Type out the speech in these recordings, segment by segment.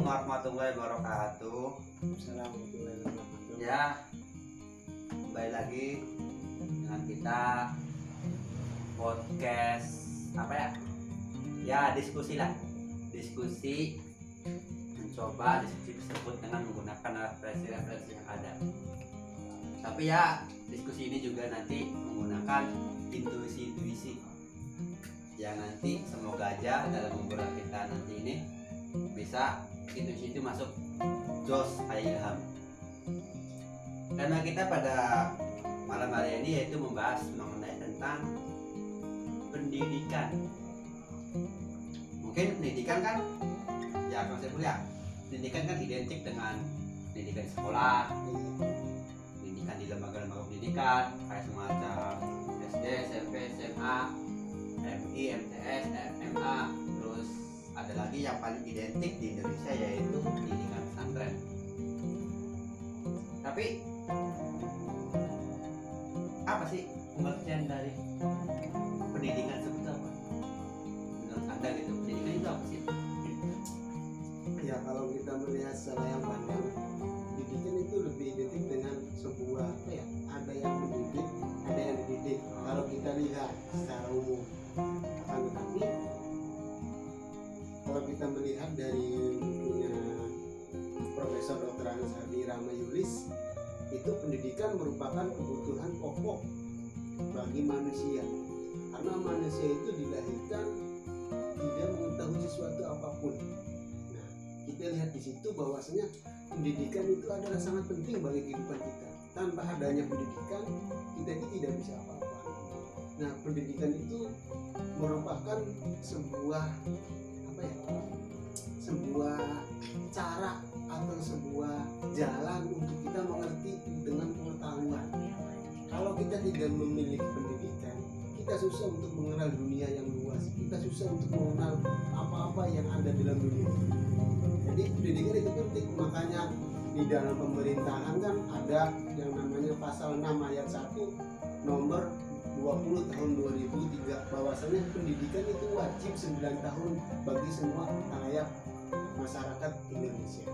warahmatullahi wabarakatuh. Assalamualaikum warahmatullahi wabarakatuh. Ya, kembali lagi dengan kita podcast apa ya? Ya, diskusi lah. Diskusi mencoba diskusi tersebut dengan menggunakan referensi yang ada. Tapi ya, diskusi ini juga nanti menggunakan intuisi yang nanti semoga aja dalam obrolan kita nanti ini bisa intuisi itu masuk jos kayak ilham. Karena kita pada malam hari ini yaitu membahas mengenai tentang pendidikan. Mungkin pendidikan kan ya konsep kuliah. Pendidikan kan identik dengan pendidikan di sekolah, pendidikan di lembaga-lembaga pendidikan kayak semacam SD, SMP, SMA, MI, MTS, SMA. Terus ada lagi yang paling identik di Indonesia yaitu pendidikan pesantren. Tapi apa sih pengertian dari pendidikan sebetulnya apa? Menurut Anda gitu, pendidikan itu apa sih? Ya, kalau kita melihat secara yang panjang, pendidikan itu lebih identik dengan sebuah ada yang mendidik, ada yang dididik. Kalau kita lihat secara umum, akan tetapi kalau kita melihat dari bukunya Profesor Dr. Agus Hadi Ramayulis, itu pendidikan merupakan kebutuhan pokok bagi manusia. Karena manusia itu dilahirkan tidak mengetahui sesuatu apapun. Nah, kita lihat di situ bahwasanya pendidikan itu adalah sangat penting bagi kehidupan kita. Tanpa adanya pendidikan, kita ini tidak bisa apa-apa. Nah, pendidikan itu merupakan sebuah cara atau sebuah jalan untuk kita mengerti dengan pengetahuan. Kalau kita tidak memiliki pendidikan, kita susah untuk mengenal dunia yang luas, kita susah untuk mengenal apa-apa yang ada dalam dunia. Jadi pendidikan itu penting, makanya di dalam pemerintahan kan ada yang namanya pasal 6 ayat 1 nomor 20 tahun 2003 bahwasanya pendidikan itu wajib 9 tahun bagi semua rakyat masyarakat Indonesia.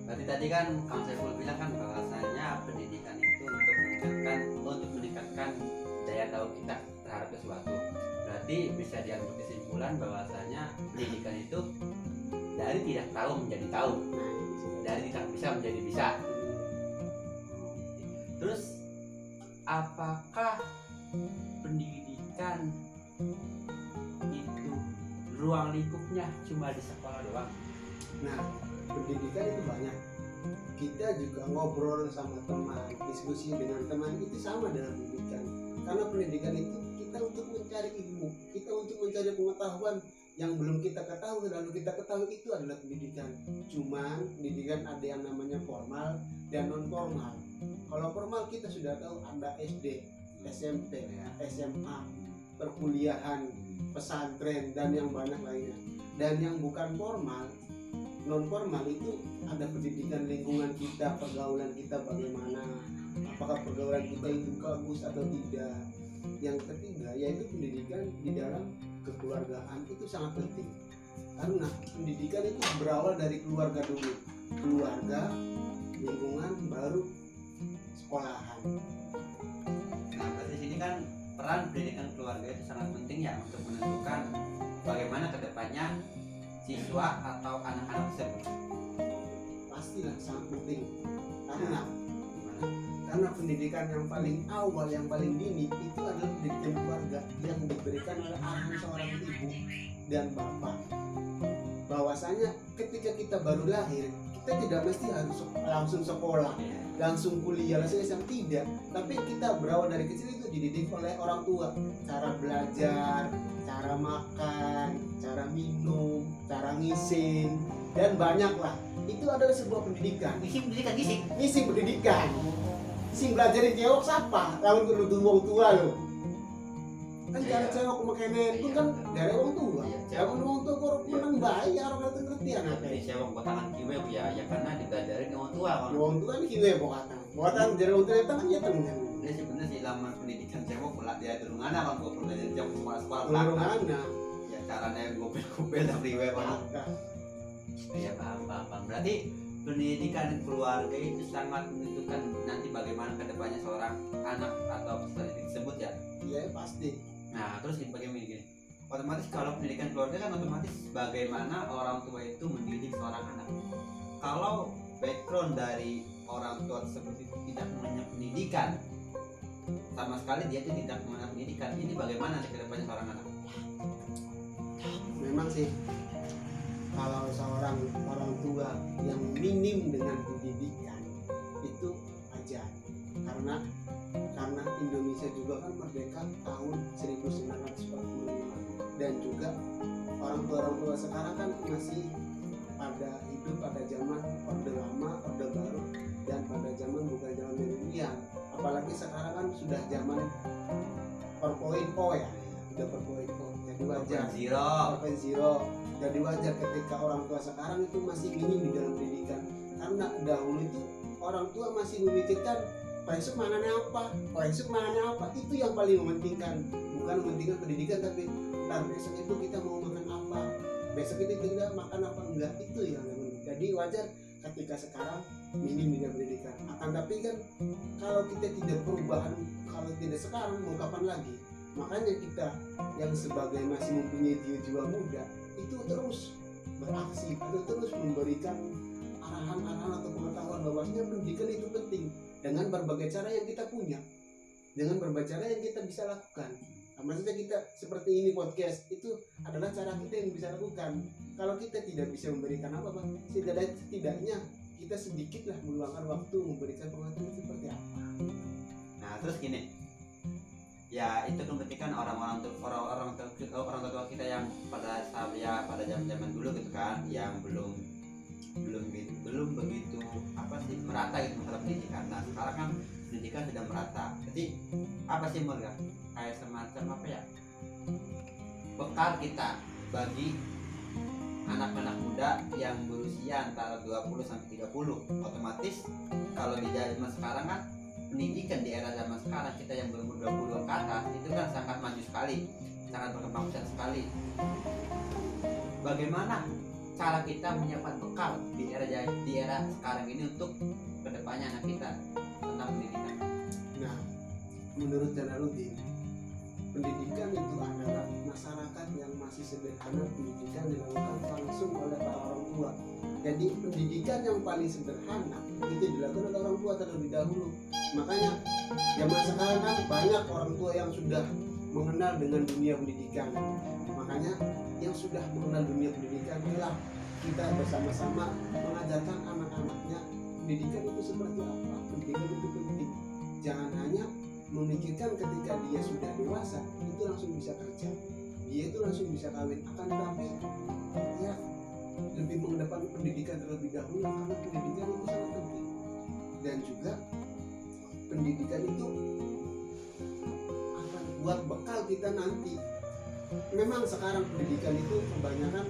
Berarti tadi kan Kang Saiful bilang kan bahwasanya pendidikan itu untuk meningkatkan daya tahu kita terhadap sesuatu. Berarti bisa diambil kesimpulan bahwasanya pendidikan itu dari tidak tahu menjadi tahu, dari tidak bisa menjadi bisa. Terus apakah pendidikan itu ruang lingkupnya cuma di sekolah doang? Nah, pendidikan itu banyak. Kita juga ngobrol sama teman, diskusi dengan teman, itu sama dengan pendidikan. Karena pendidikan itu kita untuk mencari ilmu, kita untuk mencari pengetahuan yang belum kita ketahui, lalu kita ketahui, itu adalah pendidikan. Cuman pendidikan ada yang namanya formal dan non formal. Kalau formal kita sudah tahu ada SD, SMP, SMA, perkuliahan, pesantren, dan yang banyak lainnya. Dan yang bukan formal, non formal itu ada pendidikan lingkungan kita, pergaulan kita bagaimana, apakah pergaulan kita itu bagus atau tidak. Yang ketiga yaitu pendidikan di dalam kekeluargaan, itu sangat penting karena pendidikan itu berawal dari keluarga dulu, keluarga, lingkungan, baru sekolahan. Nah, berarti sini kan peran pendidikan keluarga itu sangat penting ya untuk menentukan bagaimana kedepannya siswa atau anak-anak tersebut. Pastilah sangat penting karena pendidikan yang paling awal, yang paling dini itu adalah pendidikan keluarga yang diberikan oleh arahan seorang ibu dan bapak. Bahwasanya ketika kita baru lahir, kita tidak mesti harus langsung sekolah, langsung kuliah, langsung SMA, tidak. Tapi kita berawal dari kecil itu dididik oleh orang tua, cara belajar, cara makan, cara minum, cara ngising, dan banyaklah. Itu adalah sebuah pendidikan. Ngising pendidikan. Sing belajarin cewek siapa? Lawan kudu wong tua lo. Kan cara cewek makene itu kan dari wong tua. Cewek wong tua kok menang bayar orang ngerti anak. Ini cewek botangan kiwe ya karena dibajarin orang tua kan. Wong tua kan kiwe bokatan. Bokatan jadi wong tua kan ya temen. Ini sebenarnya sih laman pendidikan cewek pula dia durungan apa gua belajar jauh sekolah Durungan. Ya caranya gobel-gobel dari kiwe kan. Iya, paham. Berarti pendidikan keluarga itu sangat menentukan nanti bagaimana kedepannya seorang anak atau peserta tersebut ya. Iya pasti. Nah, terus bagaimana gini? Otomatis kalau pendidikan keluarga kan otomatis bagaimana orang tua itu mendidik seorang anak. Kalau background dari orang tua seperti itu tidak punya pendidikan, sama sekali dia itu tidak punya pendidikan, ini bagaimana nanti kedepannya seorang anak? Memang sih kalau seorang orang tua yang minim dengan pendidikan itu aja, karena Indonesia juga kan merdeka tahun 1945, dan juga orang tua sekarang kan masih pada hidup pada zaman orde lama, orde baru, dan pada zaman bukan zaman milenial. Apalagi sekarang kan sudah zaman 4.0 ya, sudah 4.0, jadi wajar 4.0. Jadi wajar ketika orang tua sekarang itu masih minim di dalam pendidikan, karena dahulu itu orang tua masih memikirkan besok mananya apa, itu yang paling mementingkan, bukan mementingkan pendidikan, tapi ntar besok itu kita mau makan apa, besok itu kita makan apa enggak, itu yang penting. Jadi wajar ketika sekarang minim dengan pendidikan. Akan tapi kan kalau kita tidak perubahan, kalau tidak sekarang mau kapan lagi? Makanya kita yang sebagai masih mempunyai jiwa muda itu terus beraksi atau terus memberikan arahan-arahan atau pengetahuan bahwasanya pendidikan itu penting dengan berbagai cara yang kita punya, dengan berbagai cara yang kita bisa lakukan. Nah, maksudnya kita seperti ini podcast itu adalah cara kita yang bisa lakukan. Kalau kita tidak bisa memberikan apa-apa, setidaknya kita sedikitlah meluangkan waktu memberikan pengetahuan seperti apa. Nah, terus gini, ya itu kan berarti kan orang tua kita yang pada zaman dulu gitu kan, yang belum begitu merata gitu masalah pendidikan. Nah, sekarang kan pendidikan sudah merata. Jadi apa sih Morgan? Kayak semacam apa ya? Bekal kita bagi anak-anak muda yang berusia antara 20 sampai 30. Otomatis kalau di zaman sekarang kan pendidikan di era zaman sekarang kita yang berumur 20 ke atas itu kan sangat maju sekali, sangat berkembang pesat sekali. Bagaimana cara kita menyiapkan bekal di era sekarang ini untuk kedepannya anak kita tentang pendidikan? Nah, menurut Jalaluddin, pendidikan itu adalah masyarakat yang masih sederhana, pendidikan dilakukan langsung oleh para orang tua. Jadi pendidikan yang paling sederhana itu dilakukan oleh orang tua terlebih dahulu. Makanya zaman sekarang kan banyak orang tua yang sudah mengenal dengan dunia pendidikan. Makanya yang sudah mengenal dunia pendidikan adalah kita bersama-sama mengajarkan anak-anaknya pendidikan itu seperti apa. Pendidikan itu penting. Jangan hanya memikirkan ketika dia sudah dewasa itu langsung bisa kerja, dia itu langsung bisa kawin. Akan tetapi ya lebih mengedepan pendidikan terlebih dahulu, karena pendidikan itu sangat penting. Dan juga pendidikan itu akan buat bekal kita nanti. Memang sekarang pendidikan itu kebanyakan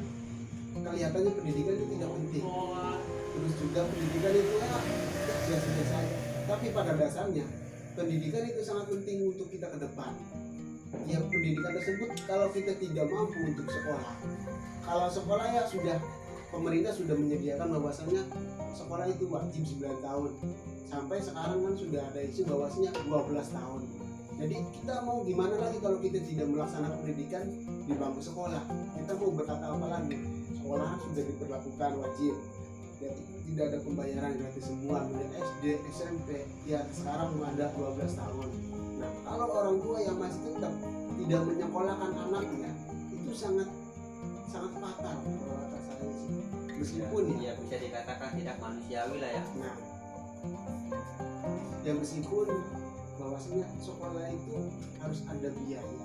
kelihatannya pendidikan itu tidak penting, terus juga pendidikan itu biasa-biasa saja. Tapi pada dasarnya pendidikan itu sangat penting untuk kita ke depan. Ya, pendidikan tersebut kalau kita tidak mampu untuk sekolah, kalau sekolah ya sudah, pemerintah sudah menyediakan bahwasannya sekolah itu wajib 9 tahun. Sampai sekarang kan sudah ada isu bahwasanya 12 tahun. Jadi kita mau gimana lagi kalau kita tidak melaksanakan pendidikan di bangku sekolah? Kita mau berkata apa lagi? Sekolah sudah diberlakukan wajib. Ya, tidak ada pembayaran gratis semua, mulai SD, SMP, ya sekarang ada 12 tahun. Nah, kalau orang tua yang masih tetap tidak menyekolahkan anaknya, itu sangat fatal kalau kata saya sih. Meskipun ya bisa dikatakan tidak manusiawi lah ya. Nah, ya meskipun bahwasanya sekolah itu harus ada biaya,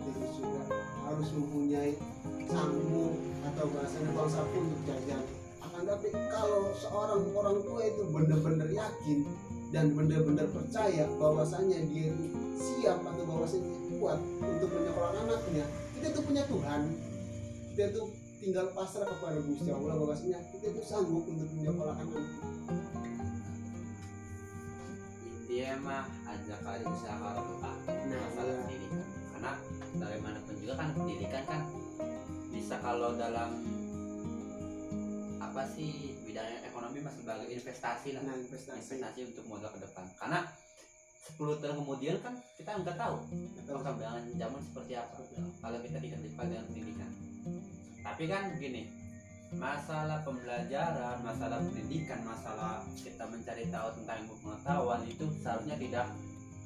terus juga harus mempunyai saku atau bahasanya uang saku untuk jajan. Akan tapi kalau seorang orang tua itu benar-benar yakin dan benar-benar percaya bahwasanya dia siap atau bahwasanya kuat untuk menyekolahkan anaknya, kita itu punya Tuhan, kita itu tinggal pasrah kepada Gusti Allah bahwasanya kita itu sanggup untuk menyekolahkan anak. Intinya mah ajak kali usaha kalau masalah pendidikan, karena bagaimanapun juga kan pendidikan kan bisa kalau dalam apa sih bidang ekonomi mas sebagai investasi lah, Nah, investasi untuk modal ke depan. Karena 10 tahun kemudian kan kita nggak tahu atau perkembangan zaman seperti apa kalau kita tidak dipakai dengan pendidikan. Tapi kan begini, masalah pembelajaran, masalah pendidikan, masalah kita mencari tahu tentang ilmu pengetahuan itu seharusnya tidak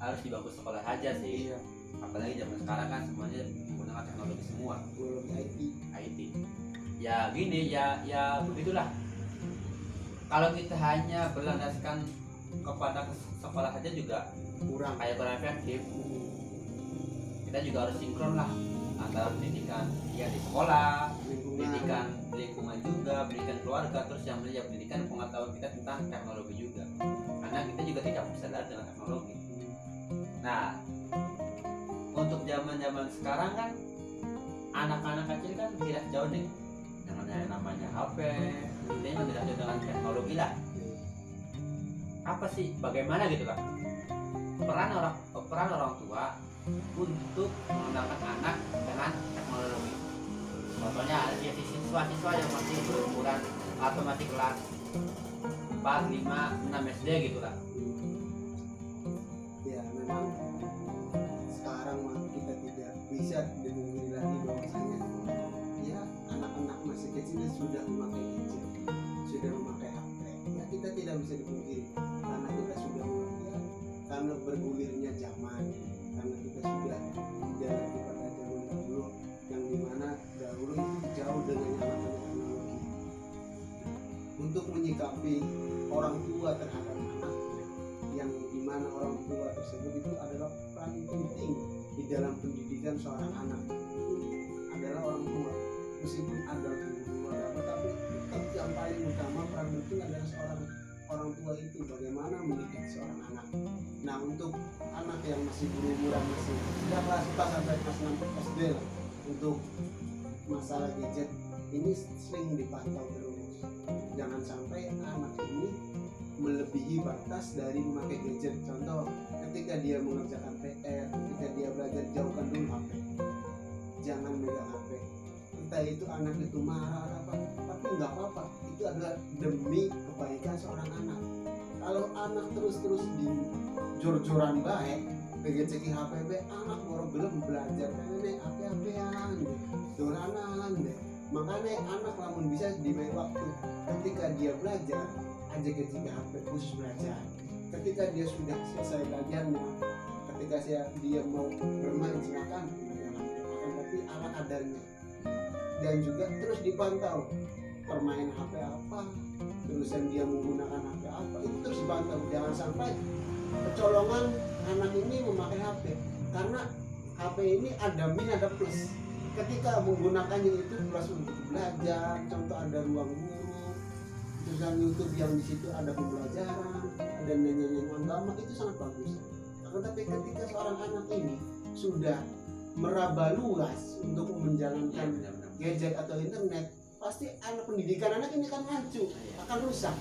harus di bangku sekolah aja sih. iya, Apalagi zaman sekarang kan semuanya menggunakan teknologi semua, teknologi IT IT. Ya gini, ya begitulah. Kalau kita hanya berlandaskan kepada sekolah aja juga kurang. kayak kurang efektif. Kita juga harus sinkron lah antara pendidikan ya di sekolah, Lingkungan pendidikan lingkungan juga, pendidikan keluarga, terus yang ya pendidikan pengetahuan kita tentang teknologi juga. Karena kita juga tidak bisa lari dengan teknologi. Nah, untuk zaman-zaman sekarang kan anak-anak kecil kan tidak jauh nih dengan yang namanya HP, intinya tidak jauh dengan teknologi lah. Apa sih, bagaimana gitu lah peran orang tua untuk mengenalkan anak dengan teknologi. Contohnya ada siswa-siswa yang masih berumuran atau masih kelas 4, 5, 6 SD gitu lah. ya memang sekarang mah kita tidak bisa dipungkiri lagi bahwasanya ya anak-anak masih kecil sudah memakai gadget, sudah memakai HP. Ya kita tidak bisa dipungkiri karena kita sudah ya, karena bergulirnya zaman, karena kita sudah tidak lagi pada zaman dahulu yang dimana dahulu itu jauh dengan yang namanya teknologi. Untuk menyikapi orang tua terhadap anaknya, yang dimana orang tua tersebut itu adalah peran penting di dalam pendidikan seorang anak, itu adalah orang tua. Meskipun ada guru ada, tapi tetap yang paling utama peran penting adalah seorang orang tua itu bagaimana mendidik seorang anak. Nah, untuk anak yang masih berumuran masih sudah kelas 4 sampai kelas 6 SD lah, untuk masalah gadget ini sering dipantau terus. Jangan sampai anak ini melebihi batas dari memakai gadget. Contoh, ketika dia mengerjakan PR, ketika dia belajar, jauhkan dulu HP. Jangan megang HP. Entah itu anak itu marah apa, tapi nggak apa-apa. Itu adalah demi kebaikan seorang anak. Kalau anak terus-terus di jor-joran baik, pengen cekin HP, anak baru belum belajar, pengen HP-HPan, doranan deh. Makanya anak lamun bisa diberi waktu ketika dia belajar aja ketika HP khusus belajar. Ketika dia sudah selesai belajarnya, ketika dia mau bermain silakan akan tapi ala kadarnya. Dan juga terus dipantau permainan HP apa, terusan dia menggunakan HP apa, itu terus dipantau. Jangan sampai kecolongan anak ini memakai HP, karena HP ini ada min ada plus. Ketika menggunakannya itu plus untuk belajar, contoh ada ruang guru, terus yang YouTube yang di situ ada pembelajaran, ada nyanyi-nyanyi agama, itu sangat bagus. Tapi ketika seorang anak ini sudah meraba luas untuk menjalankan gadget atau internet, pasti anak pendidikan anak ini akan rancu, akan rusak.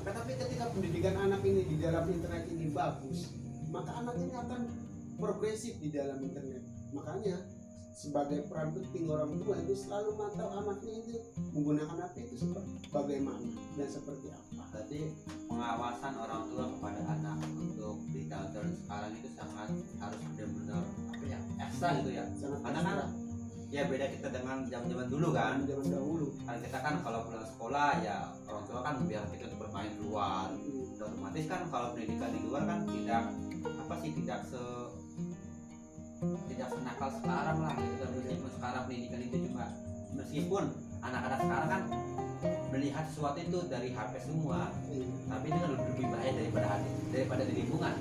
Tapi ketika pendidikan anak ini di dalam internet ini bagus, maka anak ini akan progresif di dalam internet. Makanya sebagai peran penting orang tua itu selalu mantau anaknya itu menggunakan HP itu seperti bagaimana dan seperti apa. Berarti pengawasan orang tua kepada anak untuk di tahun sekarang itu sangat harus benar-benar apa ya, ekstra gitu ya. Sangat Karena kan ekstra. ya beda kita dengan zaman-zaman dulu kan. Zaman dahulu. Kan kita kan kalau pulang sekolah ya orang tua kan biar kita untuk bermain di luar. Dan otomatis kan kalau pendidikan di luar kan tidak apa sih tidak senakal sekarang lah gitu kan. Meskipun sekarang pendidikan itu cuma meskipun anak-anak sekarang kan melihat sesuatu itu dari HP semua, tapi itu kan lebih bahaya daripada di lingkungan.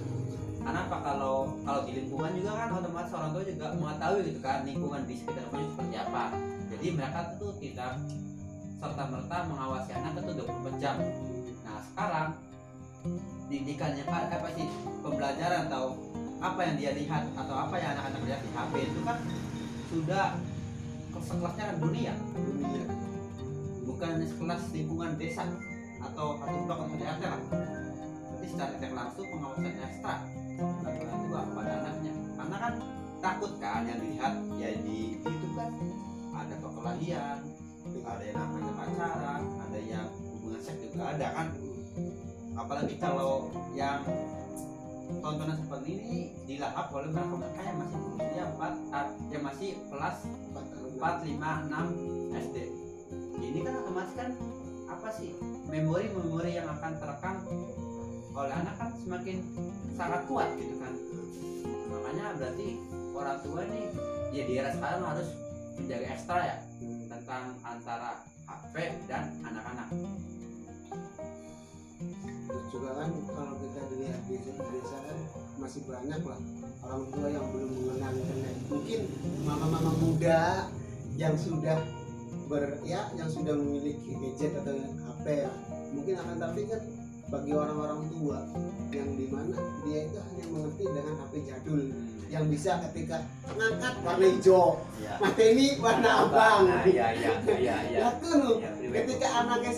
Karena apa, kalau di lingkungan juga kan otomatis orang tua juga mengetahui gitu kan lingkungan di sekitar rumahnya seperti apa. Jadi mereka tuh tidak serta merta mengawasi anak itu 24 jam. Nah sekarang pendidikan yang apa sih, pembelajaran atau apa yang dia lihat atau apa yang anak-anak lihat di HP itu kan sudah sekelasnya kan dunia, bukan sekelas lingkungan desa atau satu blok atau satu RT lah. Tapi secara tidak langsung pengawasan ekstra bagi orang tua kepada anaknya, karena kan takut kan yang dilihat ya di YouTube kan ada perkelahian, ada yang namanya pacaran, ada yang hubungan seks juga ada kan. Apalagi kalau yang tontonan seperti ini dilahap oleh mereka yang masih berusia 4 yang masih kelas 4, 5, 6 SD. Ini kan otomatis kan apa sih, memori-memori yang akan terekam oleh anak kan semakin sangat kuat gitu kan. Makanya berarti orang tua nih ya di era sekarang harus menjaga ekstra ya tentang antara HP dan anak-anak. Terus juga kan kalau kita dilihat di desa kan masih banyak lah orang tua yang belum mengenal internet. Mungkin mama-mama muda yang sudah yang sudah memiliki gadget atau HP ya. Mungkin akan, tapi kan bagi orang-orang tua yang dimana dia itu hanya mengerti dengan HP jadul yang bisa ketika ngangkat warna hijau, Ya. mata ini warna abang. Nah, iya. Lalu Ya, ketika anaknya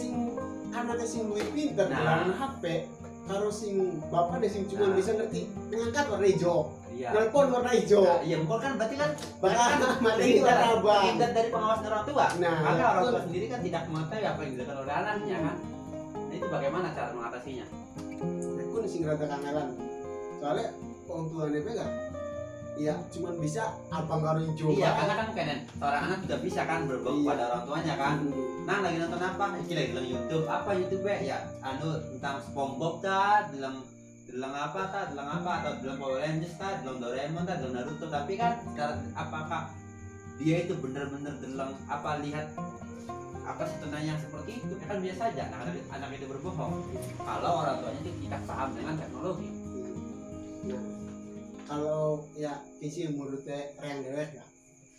sing luwih pinter Nah. dengan HP, karo sing bapak dia sing cuma Nah. bisa ngerti ngangkat warna hijau, Iya. telepon warna hijau, Nah, iya, bukan kan berarti kan mata ini warna abang. terhindar dari pengawasan orang tua. Nah, Maka orang tua betul. sendiri kan tidak mengetahui apa yang dilakukan oleh anaknya kan. Nah, itu bagaimana cara mengatasinya? Aku sing rada kangelan. Soalnya orang tua DP kan ya cuman bisa abang karo hijau. Iya, karena kan kayaknya seorang anak juga bisa kan berbau Iya. pada orang tuanya kan. Hmm. Nah, lagi nonton apa? Iki lagi nonton YouTube. Apa YouTube ya? Tentang SpongeBob kah, dalam apa atau dalam Power Rangers kah, dalam Doraemon kah, dalam Naruto. Tapi kan sekarang apakah dia itu benar-benar dalam lihat apa sih tontonan yang seperti itu? Ya kan biasa aja anak itu berbohong. Kalau orang tuanya itu tidak paham dengan teknologi. Nah, kalau ya isi menurutnya yang dewek ya,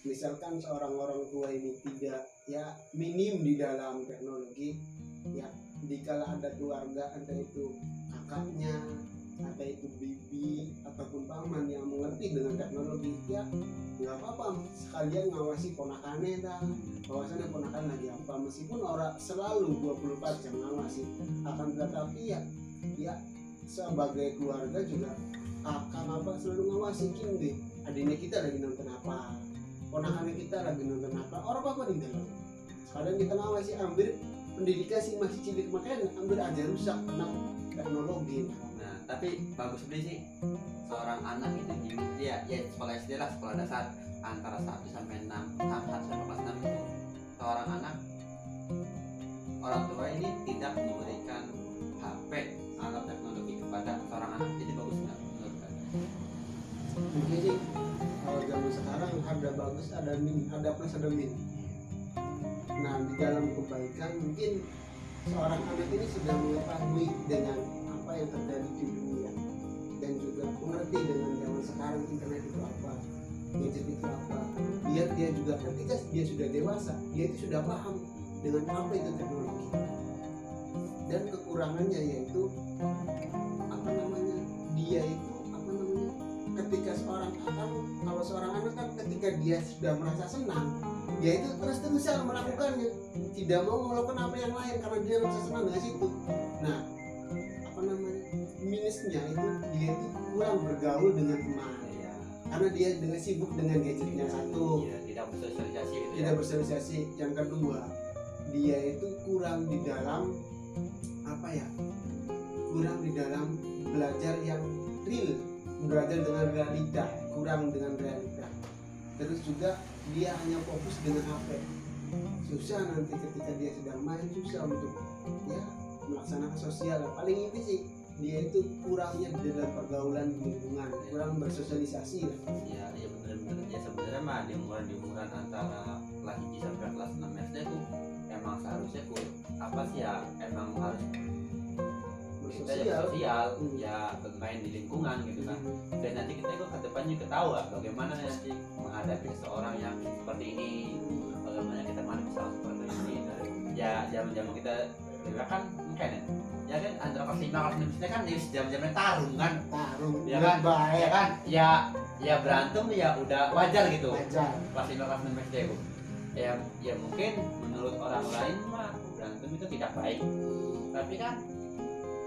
misalkan seorang orang tua ini tidak ya minim di dalam teknologi, ya dikala ada keluarga, ada itu kakaknya, ada itu bibi ataupun paman yang mengerti dengan teknologi, ya nggak apa-apa sekalian ngawasi ponakannya dah, bahwasannya ponakan lagi apa, meskipun orang selalu 24 jam ngawasi, akan tetapi ya sebagai keluarga juga kakak apa selalu ngawasi deh, adiknya kita lagi nonton apa, ponakannya kita lagi nonton apa, orang apa nih dalam sekalian kita ngawasi, ambil pendidikan sih masih cilik, makanya ambil aja rusak tentang teknologi. Nah, tapi bagus sih seorang anak itu ya sekolah SD lah, sekolah dasar antara 1 sampai 6, 1 sampai kelas 6 itu seorang anak, orang tua ini tidak memberikan HP atau teknologi kepada seorang anak. Jadi bagus nggak menurut kalian? Mungkin sih kalau zaman sekarang ada bagus, ada plus, ada min. Nah, di dalam kebaikan mungkin seorang anak ini sudah mengetahui dengan apa yang terjadi di dunia dan juga mengerti dengan zaman sekarang internet itu apa, gadget itu apa. Biar dia juga ketika dia sudah dewasa, dia itu sudah paham dengan apa itu teknologi. Dan kekurangannya yaitu dia itu ketika seorang anak, kalau seorang anak kan ketika dia sudah merasa senang, dia itu terus-terusan melakukannya, tidak mau melakukan apa yang lain karena dia merasa senang dengan situ. Nah, minusnya itu dia itu kurang bergaul dengan teman, karena dia dengan sibuk dengan gadgetnya satu, tidak bersosialisasi gitu tidak bersosialisasi. Yang kedua, dia itu kurang di dalam kurang di dalam belajar yang real, belajar dengan realita, kurang dengan realita. Terus juga dia hanya fokus dengan HP, susah nanti ketika dia sedang main, susah untuk ya melaksanakan sosial. Paling inti sih dia itu kurangnya di dalam pergaulan lingkungan, kurang bersosialisasi. Iya benar-benar. Ya sebenarnya mah di umuran antara kelas 1 sampai kelas 6 SD itu emang seharusnya emang harus kita sosial, ya bermain di lingkungan gitu kan. Dan nanti kita kok kedepannya ketawa bagaimana nanti menghadapi seseorang yang seperti ini, bagaimana kita menghadapi seseorang seperti ini. Ya zaman kita kan mungkin ya kan antara kelas 5 kelas 6 SD kan jam-jamnya tarung ya kan baik ya kan ya berantem ya udah wajar gitu. wajar. Kelas 5 kelas 6 SD bu ya mungkin menurut orang lain mah berantem itu tidak baik, tapi kan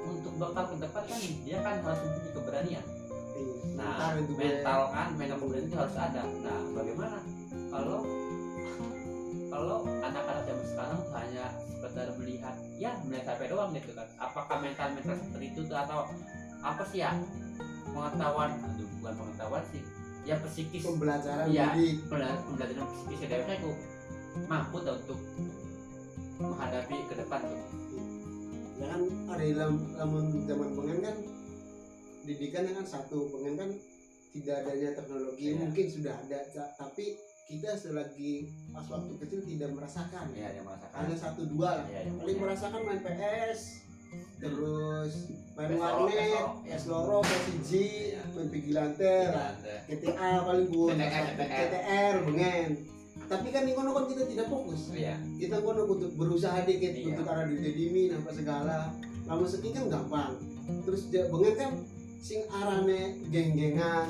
untuk bekal ke depan kan dia kan harus mempunyai keberanian. Nah, mental keberanian itu harus ada. Nah, bagaimana kalau kalau anak-anak zaman sekarang tuh hanya sekedar melihat HP doang gitu kan, apakah mental seperti itu tuh atau apa sih ya, pengetahuan, bukan pengetahuan sih ya, psikis, Pembelajaran ya jadi pembelajaran psikis mereka itu mampu tuh untuk menghadapi ke depan tuh. ya kan ada lamun zaman pengen kan didikannya kan satu pengen kan tidak adanya teknologi Iya. mungkin sudah ada tapi kita selagi pas waktu kecil tidak merasakan Ya yang merasakan, hanya satu dua lah ya, yang paling merasakan main PS terus main PS warnet loro, PS loro PS hiji Iya. main Vigilante lah GTA paling buat KTR bengen tapi kan di kono kan kita tidak fokus iya kita kono untuk berusaha dikit Iya. untuk karena duit dimin apa segala lama seki kan gampang terus bengen kan sing arane geng-gengan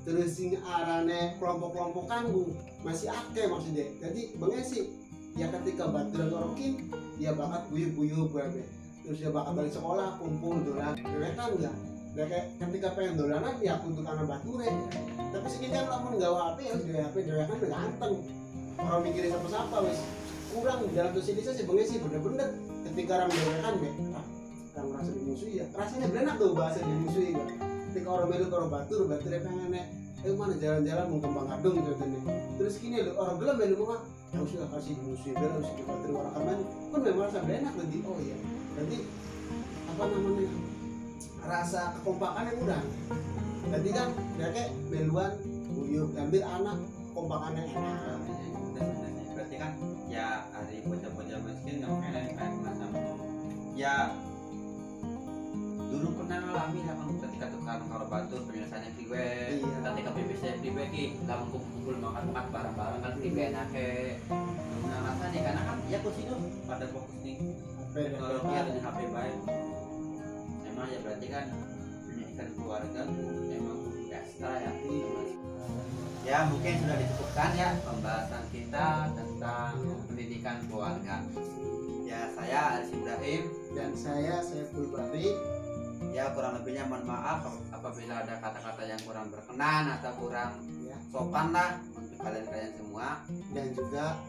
terus sing arane kelompok-kelompok kanggung masih akeh maksudnya jadi bengen sih ya ketika baturan orokin ya bakat guyup-guyup babe terus ya bakat balik sekolah kumpul dolan mereka enggak kayak ketika pengen dolanan ya untuk anak baturan tapi sini kan lamun nggak HP ya di HP kan udah ganteng orang mikirin siapa-siapa wis kurang dalam sosialisasi sih bengen sih bener-bener ketika orang dolan be orang merasa dimusuhi ya rasanya benar tuh bahasa dimusuhi kan ketika orang melu orang batur ya pengen mana jalan-jalan mau kembang adung gitu kan terus gini loh orang belum melu mah ya sudah kasih dimusuhi bela harus dibatur orang kaman kan memang rasa enak nanti oh iya nanti apa namanya rasa kekompakan yang udah nanti kan ya kayak beluan guyup ambil anak kompakannya enak berarti kan ya hari bocah-bocah miskin nggak mungkin kayak macam ya dulu pernah ngalami lah ketika tukang karo batur penyelesaiannya priwe Iya. ketika BBC priwe ki lah kumpul makan bareng-bareng kan priwe enake nah rasanya karena kan ya kursi itu pada fokus nih teknologi ada HP baik emang ya berarti kan pendidikan keluarga tuh emang ekstra ya. Ya mungkin sudah disebutkan ya pembahasan kita tentang pendidikan keluarga. Ya saya Aris Ibrahim dan saya Saiful Bahri. Ya kurang lebihnya mohon maaf apabila ada kata-kata yang kurang berkenan atau kurang Ya. sopan lah untuk kalian semua. Dan juga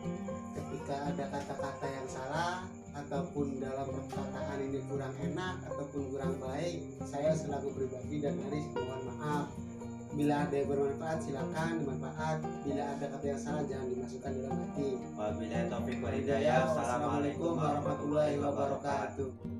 ketika ada kata-kata yang salah ataupun dalam perkataan ini kurang enak ataupun kurang baik, saya selaku pribadi dan Aris mohon maaf. Bila ada yang bermanfaat silakan dimanfaat, bila ada kata yang salah jangan dimasukkan dalam hati. Wabillahi taufiq wal hidayah. Assalamualaikum warahmatullahi wabarakatuh.